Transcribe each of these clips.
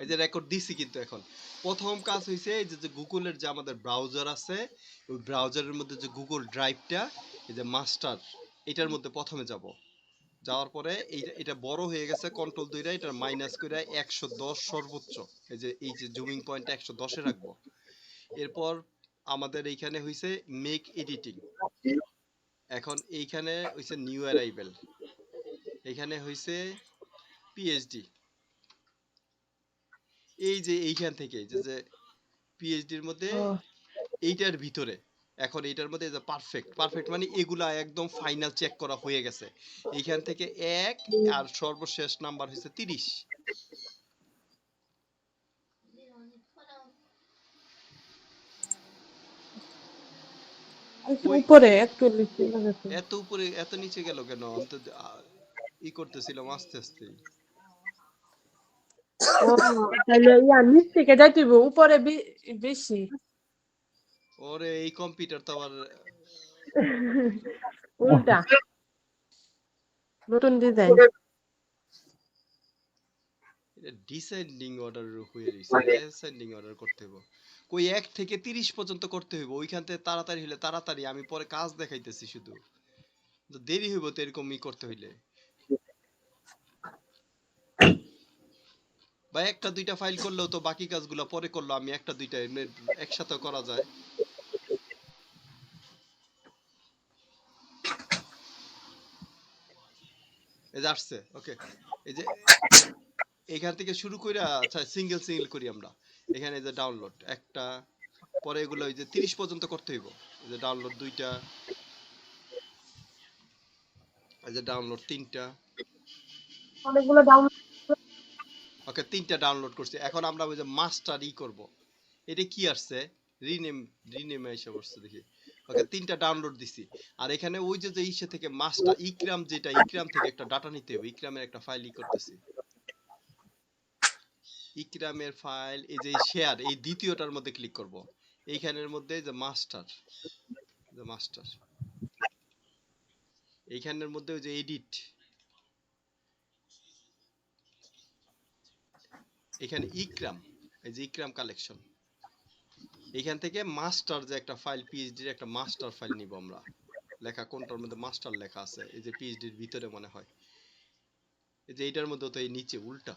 এই যে রেকর্ড দিছি কিন্তু এখন প্রথম কাজ হইছে এই যে গুগলের যে আমাদের ব্রাউজার আছে ওই ব্রাউজারের মধ্যে যে গুগল ড্রাইভটা এই যে মাস্টার এটার মধ্যে প্রথমে যাব যাওয়ার পরে এটা বড় হয়ে গেছে কন্ট্রোল দুইটা এটা মাইনাস করে 110 সর্বোচ্চ এই যে জুমিং পয়েন্ট 110 এ রাখবো এরপর আমাদের এইখানে হইছে মেক এডিটিং এখন এইখানে হইছে নিউ অ্যারাইভেল এখানে হইছে পিএইচডি এই যে এইখান থেকে যে পিএইচডির মধ্যে ও এইটার ভিতরে এখন এইটার মধ্যে যে পারফেক্ট পারফেক্ট মানে এগুলা একদম ফাইনাল চেক করা হয়ে গেছে এইখান থেকে 1 আর সর্বশেষ নাম্বার হইছে 30 কই উপরে একটু লিখে লাগাতে। এত উপরে এত নিচে গেল কেন আমি তো ই করতেছিলাম আস্তে আস্তে ও তাহলে ইয়া নিচ থেকে যাইতে হইব উপরে বেশি। ওরে এই কম্পিউটার তো আবার উল্টা নতুন ডিজাইন। এটা ডিসেন্ডিং অর্ডার হয়ে রইছে এটা অ্যাসেন্ডিং অর্ডার করতে হবে কই 1 থেকে 30 পর্যন্ত করতে হইব ওইখান থেকে তাড়াতাড়ি হলে তাড়াতাড়ি আমি পরে কাজ দেখাইতেছি শুধু তো দেরি হইব তো এরকমই করতে হইলে বা একটা দুইটা ফাইল করলেও তো বাকি কাজগুলো পরে করলো আমি একটা দুইটা এমনি একসাথে করা যায় এই যে আসছে ওকে এই যে এখান থেকে শুরু করে আচ্ছা সিঙ্গেল সিঙ্গেল করি আমরা এখানে যে ডাউনলোড একটা পরে এগুলো ওই যে 30 পর্যন্ত করতে হইব এই যে ডাউনলোড দুইটা এই যে ডাউনলোড তিনটা অনেকগুলো ডাউনলোড। ওকে তিনটা ডাউনলোড করছি এখন আমরা ওই যে মাস্টার ই করব এটা কি আসছে রিনেম রিনেমে এসে বসছে দেখি ওকে তিনটা ডাউনলোড দিছি আর এখানে ওই যে ইসে থেকে মাস্টার ইকরাম যেটা ইকরাম থেকে একটা ডাটা নিতে হবে ইকরামের একটা ফাইল ই করতেছি ইকরামের ফাইল এই যে শেয়ার এই দ্বিতীয়টার মধ্যে ক্লিক করব এইখানের মধ্যে যে মাস্টার এইখানের মধ্যে ওই যে এডিট এখানে ইকরাম এই যে ইকরাম কালেকশন এইখান থেকে মাস্টার যে একটা ফাইল পিএইচডির একটা মাস্টার ফাইল নিব আমরা লেখা কোনটার মধ্যে মাস্টার লেখা আছে এই যে পিএইচডির ভিতরে মনে হয় এই যে এইটার মধ্যে তো এই নিচে উল্টা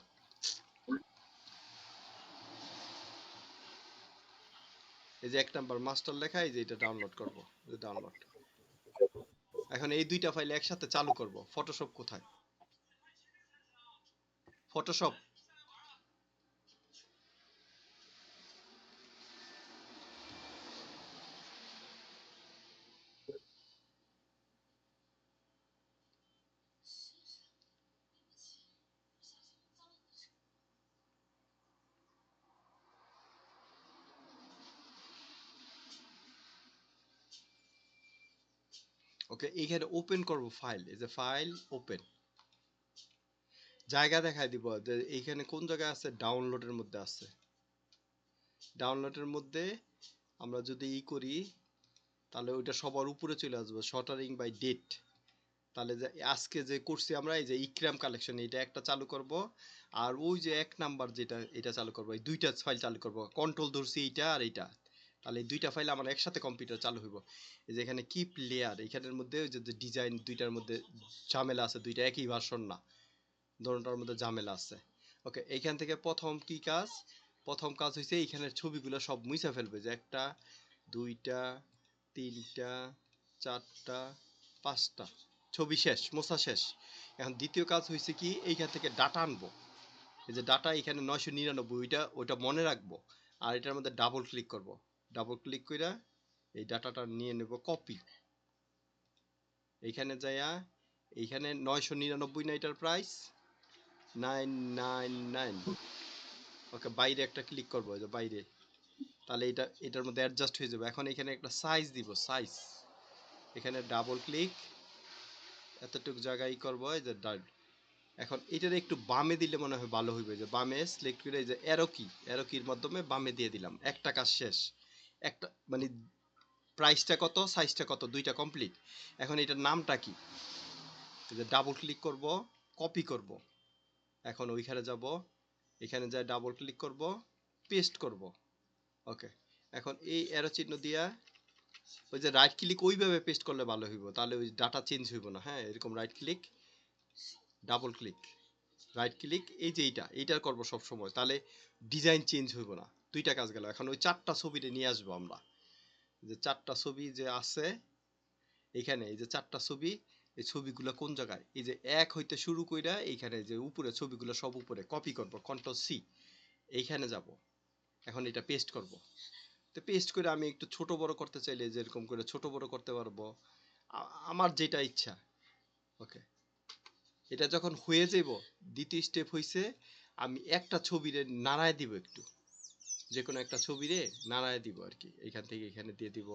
এই যে এক নাম্বার মাস্টার লেখা এই যে এটা ডাউনলোড করব এই যে ডাউনলোড এখন এই দুইটা ফাইল একসাথে চালু করব ফটোশপ কোথায় ফটোশপ ওকে এইখানে ওপেন করব ফাইল এই যে ফাইল ওপেন জায়গা দেখায় দিব যে এইখানে কোন জায়গায় আছে ডাউনলোডের মধ্যে আছে ডাউনলোডের মধ্যে আমরা যদি ই করি তাহলে ওইটা সবার উপরে চলে আসবে শর্টারিং বাই ডেট তাহলে যে আজকে যে করছি আমরা এই যে ইকরাম কালেকশন এটা একটা চালু করব আর ওই যে এক নাম্বার যেটা এটা চালু করব এই দুইটা ফাইল চালু করব কন্ট্রোল ধরছি এইটা আর এইটা তাহলে এই দুইটা ফাইল আমার একসাথে কম্পিউটার চালু হইব এই যে এখানে কিপ লেয়ার এখানের মধ্যে ওই যে ডিজাইন দুইটার মধ্যে ঝামেলা আছে দুইটা একই ভার্সন না দোনোটার মধ্যে ঝামেলা আছে ওকে এইখান থেকে প্রথম কাজ হইছে এইখানের ছবিগুলো সব মুছে ফেলবে যে একটা দুইটা তিনটা চারটা পাঁচটা ছবি শেষ মোছা শেষ এখন দ্বিতীয় কাজ হইছে কি এইখান থেকে ডাটা আনবো এই যে ডাটা এখানে 999 ওইটা মনে রাখবো আর এটার মধ্যে ডাবল ক্লিক করব ডাবল ক্লিক কইরা এই ডাটাটা নিয়ে নেব কপি এইখানে যাইয়া এইখানে 999 না এটার প্রাইস 999 ওকে বাইরে একটা ক্লিক করবো এই যে বাইরে তাহলে এটার মধ্যে অ্যাডজাস্ট হয়ে যাবে এখন এখানে একটা সাইজ দিব সাইজ এখানে ডাবল ক্লিক এতটুকু জায়গায় করবো এই যে এখন এটার একটু বামে দিলে মনে হয় ভালো হইবে যে বামে সিলেক্ট করে এই যে অ্যারো কির মাধ্যমে বামে দিয়ে দিলাম একটা কাজ শেষ একটা মানে প্রাইসটা কত সাইজটা কত দুইটা কমপ্লিট এখন এটার নামটা কি এই যে ডাবল ক্লিক করব কপি করব এখন ওইখানে যাব এখানে যা ডাবল ক্লিক করব, পেস্ট করব। ওকে, এখন এই অ্যারো চিহ্ন দিয়া ওই যে রাইট ক্লিক ওইভাবে পেস্ট করলে ভালো হইব, তাহলে ওই ডাটা চেঞ্জ হইব না। হ্যাঁ, এরকম right click, double click, right click, এই যে এইটার করব সব সময়, তাহলে ডিজাইন চেঞ্জ হইব না। দুইটা কাজ গেল। এখন ওই চারটা ছবিতে নিয়ে আসবো আমরা, যে চারটা ছবি যে আছে এখানে, এই যে চারটা ছবি, এই ছবিগুলো কোন জায়গায়, এই যে এক হইতে শুরু কইরা এইখানে যে উপরে ছবিগুলো সব উপরে কপি করব, কন্ট্রোল সি, এইখানে যাব। এখন এটা পেস্ট করব। তো পেস্ট করে আমি একটু ছোট বড় করতে চাইলে যেরকম করে ছোট বড় করতে পারবো, আমার যেটা ইচ্ছা। ওকে, এটা যখন হয়ে যাব, দ্বিতীয় স্টেপ হইছে আমি একটা ছবিরে নাড়ায় দিব একটু, যে কোনো একটা ছবিরে নাড়ায় দিব আর কি, এইখান থেকে এখানে দিয়ে দিব,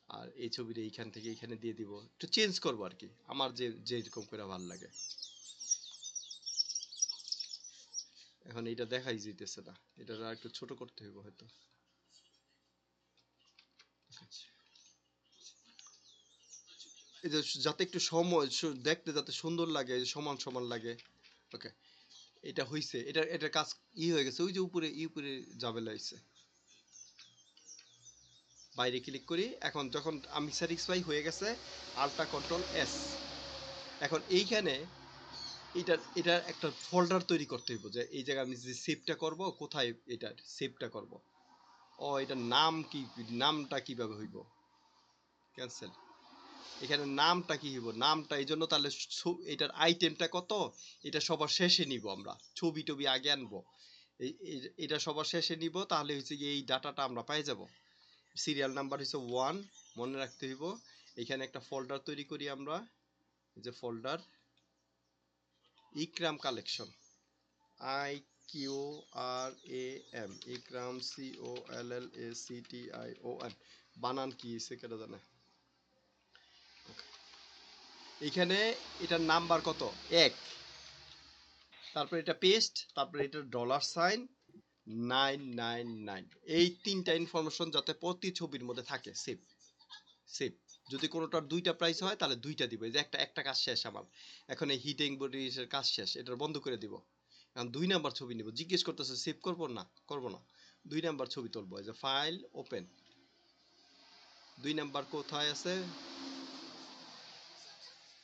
আর এই ছবিটা এইখান থেকে এইখানে দিয়ে দিব, একটু চেঞ্জ করব আর কি, আমার যে যেরকম করে ভালো লাগে। এখন এটা দেখাই যাইতেছে না, এটা আর একটু ছোট করতে হইব হয়তো। এই যে যাতে একটু সময় দেখতে যাতে সুন্দর লাগে, সমান সমান লাগে। ওকে, এটা হইছে, এটা কাজ হয়ে গেছে। ওই যে উপরে উপরে ঝামেলা হইছে, বাইরে ক্লিক করি। এখন যখন আমি স্যাটিসফাই হয়ে গেছে, আল্টা কন্ট্রোল এস। এখন এইখানে এটার একটা ফোল্ডার তৈরি করতে হইব, যে এই জায়গায় আমি যে সেভটা করব, কোথায় এটা সেভটা করব। ও, এটার নাম কি, নামটা কিভাবে হইব, ক্যান্সেল। এখানে নামটা কি হইব, নামটা এই জন্য তাহলে এটার আইটেমটা কত, এটা সবার শেষে নিব আমরা, ছবি টবি আগে আনবো, এটা সবার শেষে নিব, তাহলে হচ্ছে এই ডাটাটা আমরা পাই যাব। সিরিয়াল নাম্বার হচ্ছে 1, মনে রাখতে হইব। এখানে একটা ফোল্ডার তৈরি করি আমরা, এই যে ফোল্ডার ইকরাম কালেকশন, IQRAM, ইকরাম COLLACTION, বানান কি সে কেটে জানে। এখানে এটার নাম্বার কত, 1, তারপর এটা পেস্ট, তারপর এটা $সাইন 999, এই তিনটা ইনফরমেশন যাতে প্রতি ছবির মধ্যে থাকে, সেভ সেভ। যদি কোনোটার দুইটা প্রাইস হয় তাহলে দুইটা দিব, এই যে একটা কাজ শেষ আমার। এখন এই হিটিং বডির কাজ শেষ, এটা বন্ধ করে দিব। এখন 2 নাম্বার ছবি নিব, জিজ্ঞেস করতেছে সেভ করব না, করব না, 2 নাম্বার ছবি তুলবো। এই যে ফাইল ওপেন, 2 নাম্বার কোথায় আছে,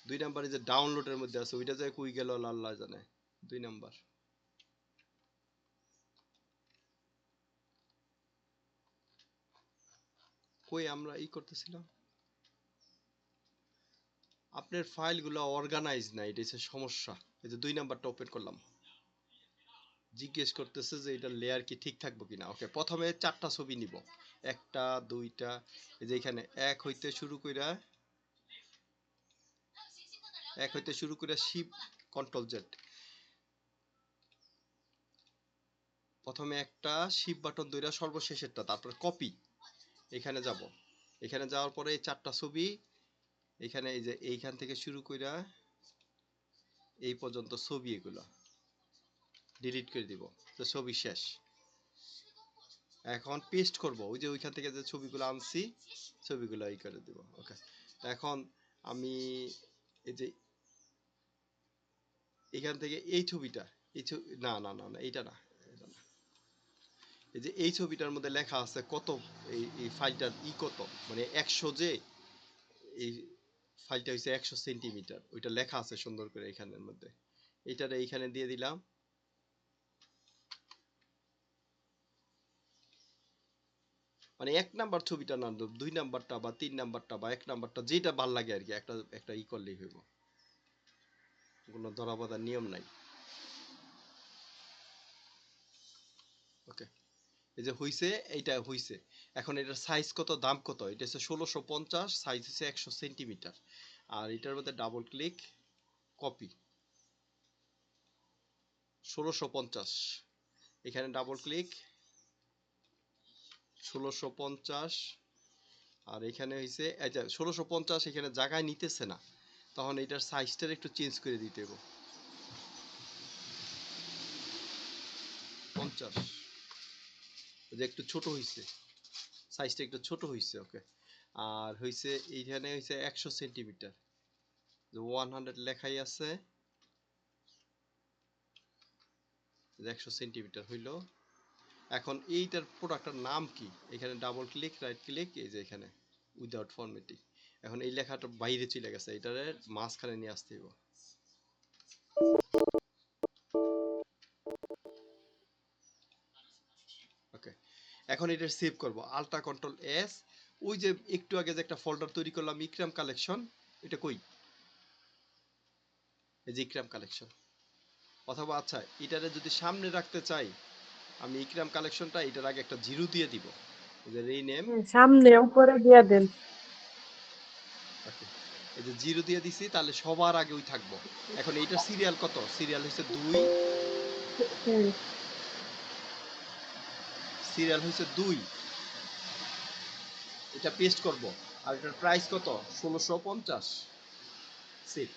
2 নাম্বার এই যে ডাউনলোডের মধ্যে আছে, ওইটা যায় কই গেল আল্লাহ জানে। 2 নাম্বার কই, আমরা করতেছিলাম, আপনার ফাইলগুলো অর্গানাইজ না, এটা হচ্ছে সমস্যা। এই যে 2 নাম্বারটা ওপেন করলাম, জিজ্ঞেস করতেছে যে এটা লেয়ার কি ঠিক থাকবো কিনা। ওকে, প্রথমে 4টা ছবি নিব, একটা, দুইটা, এই যে এখানে এক হইতে শুরু করে শিপ কন্ট্রোল জেড, প্রথমে একটা শিপ বাটন ধরে সর্বশেষেরটা, তারপর কপি, এখানে যাব। এখানে যাওয়ার পরে এই 4টা ছবি, এখানে এই যে এইখান থেকে শুরু করে এই পর্যন্ত ছবি, এগুলো ডিলিট করে দিব, তো ছবি শেষ। এখন পেস্ট করব, ওই যে ওইখান থেকে যে ছবিগুলো আনছি, ছবিগুলো এই করে দিব। ওকে, এখন আমি এই যে এখান থেকে এই ছবিটা, এই ছবি, না না না না, এইটা না, এটা না। এই যে এই ছবিটার মধ্যে লেখা আছে কত, এই ফাইলটার কত, মানে 100, যে এই ফাইলটা হচ্ছে 100 সেন্টিমিটার, ওইটা লেখা আছে সুন্দর করে এখানের মধ্যে, এইটারে এইখানে দিয়ে দিলাম। মানে 1 নাম্বার ছবিটা না, 2 নাম্বারটা বা 3 নাম্বারটা বা 1 নাম্বারটা, যেটা ভাল লাগে আর কি, একটা একটা করলেই হইব, কোনো ধরা বাঁধার নিয়ম নাই। ওকে, এই যে হইছে, এইটা হইছে। এখন এটার সাইজ কত, দাম কত, এটা হচ্ছে 1650, সাইজ হচ্ছে 100 সেন্টিমিটার। আর এটার মধ্যে ডাবল ক্লিক, কপি, 1650, এখানে ডাবল ক্লিক, 1650, আর এখানে হইছে এই যে 1650, এখানে জায়গায় নিতেছে না, তখন এটার সাইজটা একটু চেঞ্জ করে দিতে হবে, 50, যে একটু ছোট হইছে, সাইজটা একটু ছোট হইছে। ওকে, আর হইছে এইখানে হইছে 100 সেন্টিমিটার, 100 লেখাই আছে, 100 সেন্টিমিটার হইলো। এখন এইটার প্রোডাক্টের নাম কি? এখানে ডাবল ক্লিক, রাইট ক্লিক, এই যে এখানে উইদাউট ফরম্যাটিং। এখন এই লেখাটা বাইরে চলে গেছে, এটারে মাঝখানে নিয়ে আসতে হবে। ওকে, এখন এটা সেভ করব, আল্ট্রা কন্ট্রোল এস। ওই যে একটু আগে যে একটা ফোল্ডার তৈরি করলাম ইকরাম কালেকশন, এটা কই? এই যে ইকরাম কালেকশন। অথবা আচ্ছা, এটারে যদি সামনে রাখতে চাই, আমি ইকরাম কালেকশনটা এটার আগে একটা জিরো দিয়ে দিব, এই যে রিনেম। সামনে উপরে দিয়ে দেন। ওকে, এই যে জিরো দিয়ে দিছি, তাহলে সবার আগে ওই থাকবো। এখন এইটার সিরিয়াল কত? সিরিয়াল হচ্ছে 2, হুম। সিরিয়াল হচ্ছে 2। এটা পেস্ট করব। আর এটার প্রাইস কত? 1650। সেভ।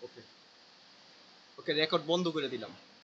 ওকে, ওকে, রেকর্ড বন্ধ করে দিলাম।